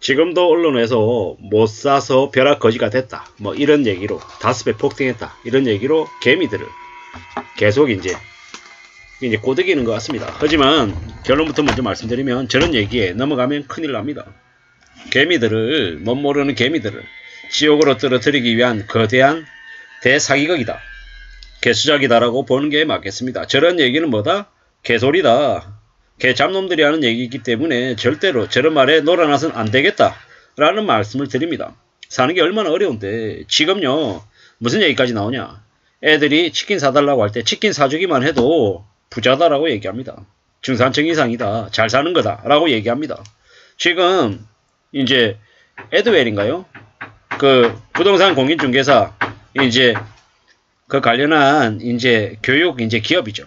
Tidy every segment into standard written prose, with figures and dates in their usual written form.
지금도 언론에서 못 사서 벼락거지가 됐다, 뭐 이런 얘기로 5배 폭등했다 이런 얘기로 개미들을 계속 이제 꼬드기는 것 같습니다. 하지만 결론부터 먼저 말씀드리면 저런 얘기에 넘어가면 큰일 납니다. 개미들을, 못 모르는 개미들을 지옥으로 떨어뜨리기 위한 거대한 대사기극이다, 개수작이다라고 보는 게 맞겠습니다. 저런 얘기는 뭐다? 개소리다, 개잡놈들이 하는 얘기이기 때문에 절대로 저런 말에 놀아나서는 안 되겠다 라는 말씀을 드립니다. 사는 게 얼마나 어려운데 지금요 무슨 얘기까지 나오냐, 애들이 치킨 사달라고 할 때 치킨 사주기만 해도 부자다라고 얘기합니다. 중산층 이상이다, 잘 사는 거다 라고 얘기합니다. 지금 이제 에드웰인가요? 그 부동산 공인중개사 이제 그 관련한 이제 교육 이제 기업이죠.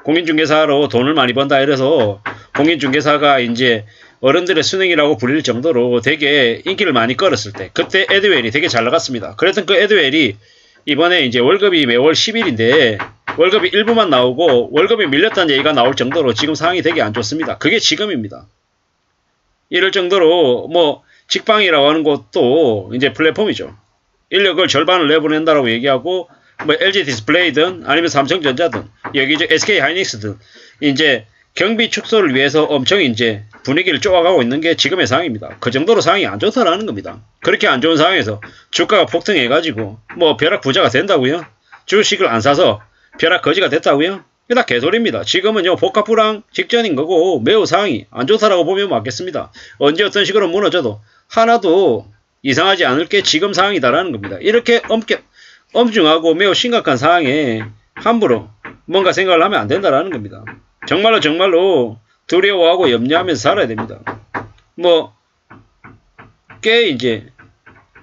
공인중개사로 돈을 많이 번다 이래서 공인중개사가 이제 어른들의 수능이라고 불릴 정도로 되게 인기를 많이 끌었을 때 그때 에드웰이 되게 잘 나갔습니다. 그랬던 그 에드웰이 이번에 이제 월급이 매월 10일인데 월급이 일부만 나오고 월급이 밀렸다는 얘기가 나올 정도로 지금 상황이 되게 안 좋습니다. 그게 지금입니다. 이럴 정도로 뭐 직방이라고 하는 것도 이제 플랫폼이죠. 인력을 절반을 내보낸다라고 얘기하고 뭐 LG 디스플레이든 아니면 삼성전자든 여기 이제 SK 하이닉스든 이제 경비 축소를 위해서 엄청 이제 분위기를 쪼아가고 있는 게 지금의 상황입니다. 그 정도로 상황이 안 좋다라는 겁니다. 그렇게 안 좋은 상황에서 주가가 폭등해가지고 뭐 벼락 부자가 된다고요? 주식을 안 사서 벼락 거지가 됐다고요? 이게 다 개소리입니다. 지금은요 복합 불황 직전인 거고 매우 상황이 안 좋다라고 보면 맞겠습니다. 언제 어떤 식으로 무너져도 하나도 이상하지 않을 게 지금 상황이다라는 겁니다. 이렇게 엄중하고 매우 심각한 상황에 함부로 뭔가 생각을 하면 안 된다라는 겁니다. 정말로 두려워하고 염려하면서 살아야 됩니다. 뭐 꽤 이제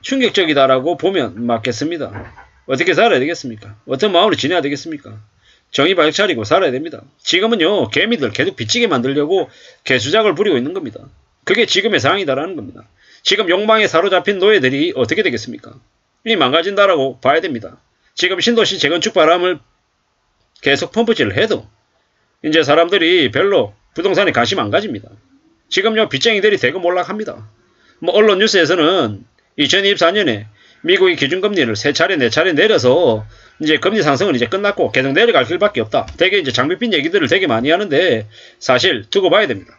충격적이다라고 보면 맞겠습니다. 어떻게 살아야 되겠습니까? 어떤 마음으로 지내야 되겠습니까? 정의 발작 차리고 살아야 됩니다. 지금은요 개미들 계속 빚지게 만들려고 개수작을 부리고 있는 겁니다. 그게 지금의 상황이다라는 겁니다. 지금 욕망에 사로잡힌 노예들이 어떻게 되겠습니까? 이 망가진다라고 봐야 됩니다. 지금 신도시 재건축 바람을 계속 펌프질을 해도 이제 사람들이 별로 부동산에 관심 안 가집니다. 지금요 빚쟁이들이 대거 몰락합니다. 뭐 언론 뉴스에서는 2024년에 미국이 기준금리를 3차례 4차례 내려서 이제 금리 상승은 이제 끝났고 계속 내려갈 길밖에 없다. 되게 이제 장밋빛 얘기들을 되게 많이 하는데 사실 두고 봐야 됩니다.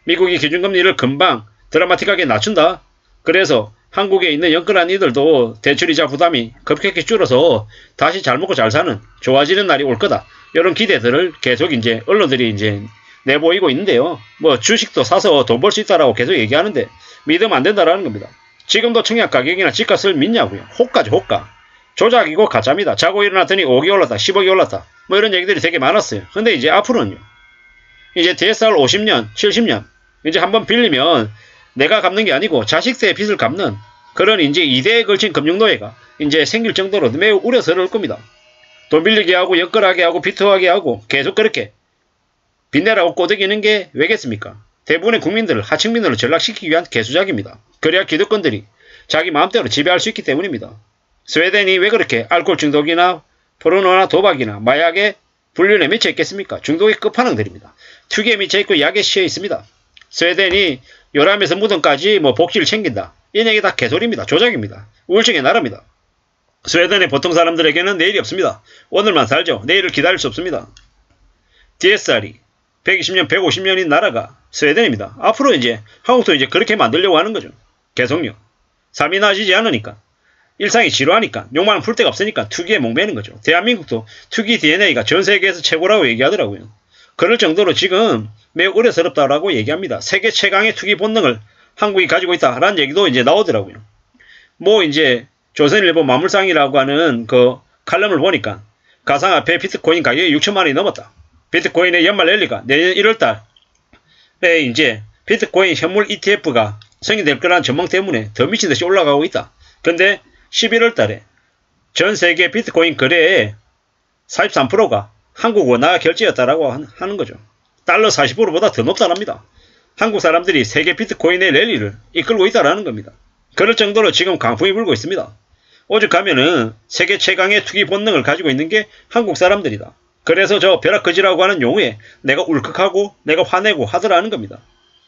미국이 기준금리를 금방 드라마틱하게 낮춘다. 그래서 한국에 있는 영끌한 이들도 대출이자 부담이 급격히 줄어서 다시 잘 먹고 잘 사는 좋아지는 날이 올 거다. 이런 기대들을 계속 이제 언론들이 이제 내보이고 있는데요. 뭐 주식도 사서 돈 벌 수 있다라고 계속 얘기하는데 믿으면 안 된다라는 겁니다. 지금도 청약 가격이나 집값을 믿냐고요. 호가죠, 호가. 조작이고 가짜입니다. 자고 일어났더니 5억이 올랐다, 10억이 올랐다. 뭐 이런 얘기들이 되게 많았어요. 근데 이제 앞으로는요. 이제 DSR 50년, 70년 이제 한번 빌리면 내가 갚는 게 아니고 자식세의 빚을 갚는 그런 이제 2대에 걸친 금융노예가 이제 생길 정도로 매우 우려스러울 겁니다. 돈 빌리게 하고 연끌하게 하고 비토하게 하고 계속 그렇게 빚내라고 꼬드기는 게 왜겠습니까? 대부분의 국민들을 하층민으로 전락시키기 위한 개수작입니다. 그래야 기득권들이 자기 마음대로 지배할 수 있기 때문입니다. 스웨덴이 왜 그렇게 알코올 중독이나 포르노나 도박이나 마약에 불륜에 미쳐 있겠습니까? 중독의 끝판왕들입니다. 투기에 미쳐 있고 약에 취해 있습니다. 스웨덴이 요람에서 무덤까지 뭐 복지를 챙긴다. 이 얘기 다 개소리입니다. 조작입니다. 우울증의 나라입니다. 스웨덴의 보통 사람들에게는 내일이 없습니다. 오늘만 살죠. 내일을 기다릴 수 없습니다. DSR이 120년, 150년인 나라가 스웨덴입니다. 앞으로 이제 한국도 이제 그렇게 만들려고 하는 거죠. 계속요. 삶이 나아지지 않으니까. 일상이 지루하니까. 욕망을 풀 데가 없으니까 투기에 목매는 거죠. 대한민국도 투기 DNA가 전 세계에서 최고라고 얘기하더라고요. 그럴 정도로 지금 매우 우려스럽다라고 얘기합니다. 세계 최강의 투기 본능을 한국이 가지고 있다라는 얘기도 이제 나오더라고요. 뭐 이제 조선일보 만물상이라고 하는 그 칼럼을 보니까 가상화폐 비트코인 가격이 6천만 원이 넘었다. 비트코인의 연말 랠리가 내년 1월달에 이제 비트코인 현물 ETF가 성행될 거라는 전망 때문에 더 미친 듯이 올라가고 있다. 근데 11월달에 전 세계 비트코인 거래의 43%가 한국 원화 결제였다라고 하는 거죠. 달러 40%보다 더 높다랍니다. 한국 사람들이 세계 비트코인의 랠리를 이끌고 있다라는 겁니다. 그럴 정도로 지금 강풍이 불고 있습니다. 오죽하면은 세계 최강의 투기 본능을 가지고 있는 게 한국 사람들이다. 그래서 저 벼락거지라고 하는 용어에 내가 울컥하고 내가 화내고 하더라는 겁니다.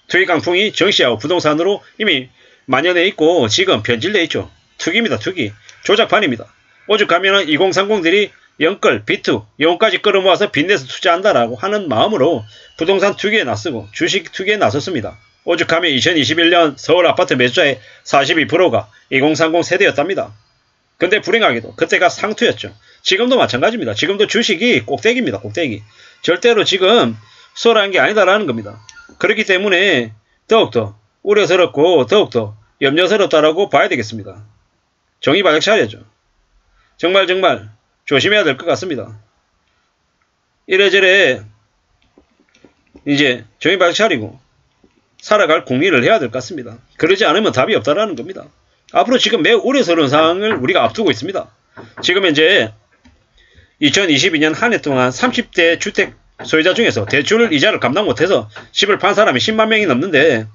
투기 강풍이 정시하고 부동산으로 이미 만연해 있고 지금 변질돼 있죠. 투기입니다. 투기. 조작판입니다. 오죽하면은 2030들이 영끌, 비투, 영혼까지 끌어모아서 빚내서 투자한다라고 하는 마음으로 부동산 투기에 나서고 주식 투기에 나섰습니다. 오죽하면 2021년 서울 아파트 매수자의 42%가 2030 세대였답니다. 근데 불행하게도 그때가 상투였죠. 지금도 마찬가지입니다. 지금도 주식이 꼭대기입니다. 꼭대기. 절대로 지금 수월한 게 아니다라는 겁니다. 그렇기 때문에 더욱더 우려스럽고 더욱더 염려스럽다라고 봐야 되겠습니다. 정의 바짝 차려야죠. 정말 조심해야 될 것 같습니다. 이래저래 이제 정의 바짝 차리고 살아갈 국리를 해야 될 것 같습니다. 그러지 않으면 답이 없다라는 겁니다. 앞으로 지금 매우 우려스러운 상황을 우리가 앞두고 있습니다. 지금 현재 2022년 한 해 동안 30대 주택 소유자 중에서 대출 이자를 감당 못해서 집을 판 사람이 10만 명이 넘는데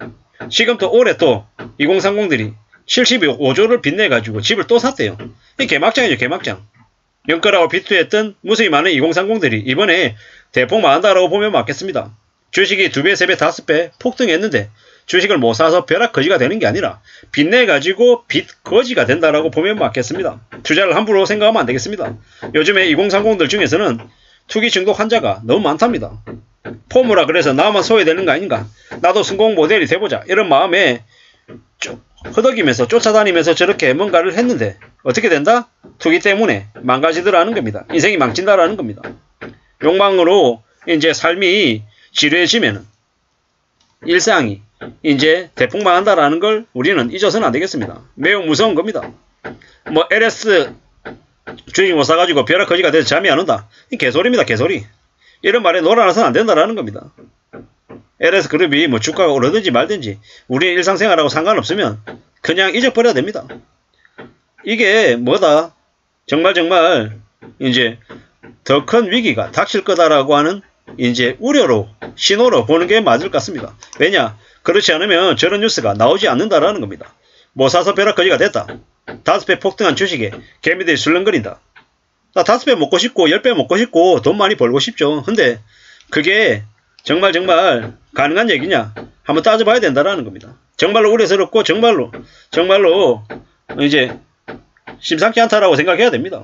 지금 또 올해 또 2030들이 75조를 빚내가지고 집을 또 샀대요. 이 개막장이죠. 개막장. 영끌하고 비투했던 무수히 많은 2030들이 이번에 대폭 망한다라고 보면 맞겠습니다. 주식이 2배, 3배, 5배 폭등했는데 주식을 못 사서 벼락거지가 되는 게 아니라 빚내가지고 빚거지가 된다라고 보면 맞겠습니다. 투자를 함부로 생각하면 안 되겠습니다. 요즘에 2030들 중에서는 투기 중독 환자가 너무 많답니다. 포무라 그래서 나만 소외되는 거 아닌가? 나도 성공 모델이 돼보자. 이런 마음에 허덕이면서 쫓아다니면서 저렇게 뭔가를 했는데 어떻게 된다? 투기 때문에 망가지더라는 겁니다. 인생이 망친다라는 겁니다. 욕망으로 이제 삶이 지루해지면 일상이 이제 대폭 망한다라는 걸 우리는 잊어서는 안 되겠습니다. 매우 무서운 겁니다. 뭐 LS 주식 못 사가지고 벼락거지가 돼서 잠이 안 온다. 이 개소리입니다. 개소리. 이런 말에 놀아나서는 안 된다라는 겁니다. LS그룹이 뭐 주가가 오르든지 말든지 우리의 일상생활하고 상관없으면 그냥 잊어버려야 됩니다. 이게 뭐다? 정말 이제 더 큰 위기가 닥칠 거다라고 하는 이제 우려로 신호로 보는 게 맞을 것 같습니다. 왜냐? 그렇지 않으면 저런 뉴스가 나오지 않는다라는 겁니다. 못 사서 벼락거지가 됐다. 5배 폭등한 주식에 개미들이 술렁거린다. 나 5배 먹고 싶고 10배 먹고 싶고 돈 많이 벌고 싶죠. 근데 그게 정말 가능한 얘기냐? 한번 따져봐야 된다라는 겁니다. 정말로 우려스럽고 정말로 이제 심상치 않다라고 생각해야 됩니다.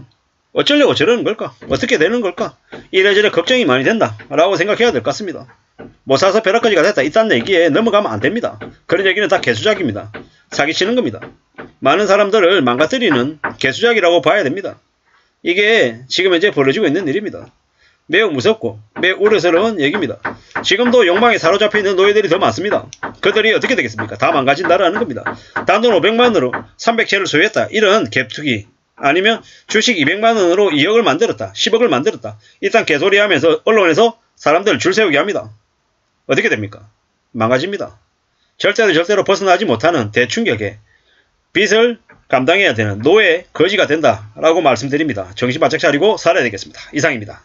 어쩌려고 저러는 걸까? 어떻게 되는 걸까? 이래저래 걱정이 많이 된다 라고 생각해야 될 것 같습니다. 못 사서 벼락거지가 됐다 이딴 얘기에 넘어가면 안 됩니다. 그런 얘기는 다 개수작입니다. 사기치는 겁니다. 많은 사람들을 망가뜨리는 개수작이라고 봐야 됩니다. 이게 지금 현재 벌어지고 있는 일입니다. 매우 무섭고 매우 우려스러운 얘기입니다. 지금도 욕망에 사로잡혀 있는 노예들이 더 많습니다. 그들이 어떻게 되겠습니까? 다 망가진다라는 겁니다. 단돈 500만원으로 300채를 소유했다. 이런 갭투기 아니면 주식 200만원으로 2억을 만들었다. 10억을 만들었다. 일단 개소리 하면서 언론에서 사람들을 줄 세우게 합니다. 어떻게 됩니까? 망가집니다. 절대로 벗어나지 못하는 대충격에 빚을 감당해야 되는 노예 거지가 된다라고 말씀드립니다. 정신 바짝 차리고 살아야 되겠습니다. 이상입니다.